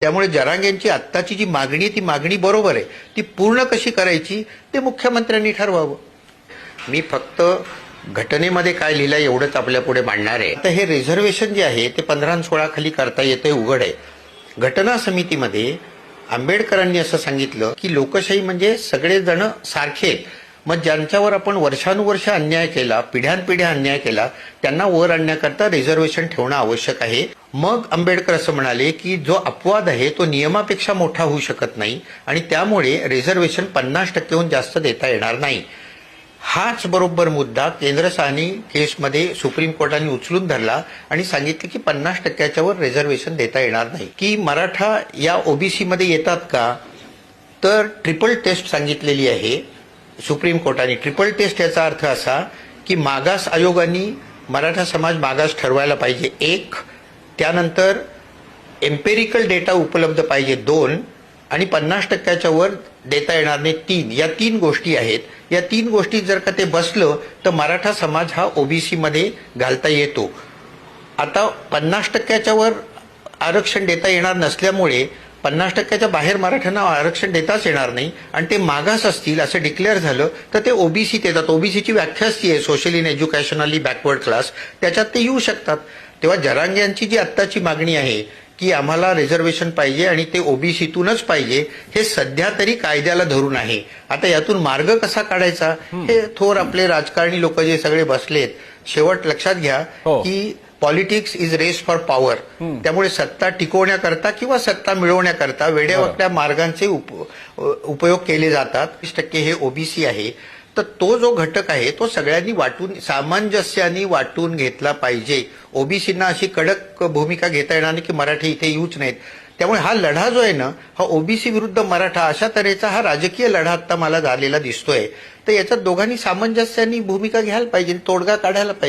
त्यामुळे जरांगेंची आत्ताची जी मागणी आहे ती मागणी बरोबर आहे, ती पूर्ण कशी करायची ते मुख्यमंत्र्यांनी ठरवावं. मी फक्त घटनेमध्ये काय लिहिलं एवढंच आपल्या पुढे मांडणार आहे. आता हे रिझर्वेशन जे आहे ते 15 आणि 16 खाली करता येते उघड आहे. घटना समितीमध्ये आंबेडकरांनी असं सांगितलं की लोकशाही म्हणजे सगळेजण सारखे, मग ज्यांच्यावर आपण वर्षानुवर्ष अन्याय केला, पिढ्यानपिढ्या अन्याय केला, त्यांना वर आणण्याकरता रिझर्वेशन ठेवणं आवश्यक आहे. मग आंबेडकर असं म्हणाले की जो अपवाद आहे तो नियमापेक्षा मोठा होऊ शकत नाही आणि त्यामुळे रिझर्वेशन 50%हून जास्त देता येणार नाही. हाच बरोबर मुद्दा केंद्र साहनी केसमध्ये सुप्रीम कोर्टाने उचलून धरला आणि सांगितलं की 50%च्या वर रिझर्वेशन देता येणार नाही. की मराठा या ओबीसी मध्ये येतात का, तर ट्रिपल टेस्ट सांगितलेली आहे सुप्रीम कोर्टाने. ट्रिपल टेस्ट याचा अर्थ असा की मागास आयोगाने मराठा समाज मागास ठरवायला पाहिजे 1, त्यानंतर एम्पेरिकल डेटा उपलब्ध पाहिजे 2 आणि 50%च्या वर देता येणार नाही 3. या 3 गोष्टी आहेत. या 3 गोष्टी जर का ते बसलं तर मराठा समाज हा ओबीसी मध्ये घालता येतो. आता 50%च्या वर आरक्षण देता येणार नसल्यामुळे 50%च्या बाहेर मराठ्यांना आरक्षण देताच येणार नाही आणि ते मागास असतील असं डिक्लेअर झालं तर ते ओबीसीत येतात. ओबीसीची व्याख्याच ती आहे, socially in educationally backward class, त्याच्यात ते येऊ शकतात. तेव्हा जरांगेंची जी आत्ताची मागणी आहे की आम्हाला रिझर्वेशन पाहिजे आणि ते ओबीसीतूनच पाहिजे, हे सध्या तरी कायद्याला धरून आहे. आता यातून मार्ग कसा काढायचा हे थोर आपले राजकारणी लोक जे सगळे बसलेत, शेवट लक्षात घ्या की politics is race for power. त्यामुळे सत्ता टिकवण्याकरता किंवा सत्ता मिळवण्याकरता वेड्यावाकड्या मार्गांचे उपयोग केले जातात. 30% हे ओबीसी आहे, तर तो जो घटक आहे तो सगळ्यांनी वाटून सामंजस्याने वाटून घेतला पाहिजे. ओबीसींना अशी कडक भूमिका घेता येणार नाही की मराठी इथे येऊच नाहीत. त्यामुळे हा लढा जो आहे ना, हा ओबीसी विरुद्ध मराठा अशा तऱ्हेचा हा राजकीय लढा आता मला झालेला दिसतोय. तर याच्यात दोघांनी सामंजस्याने भूमिका घ्यायला पाहिजे, तोडगा काढायला पाहिजे.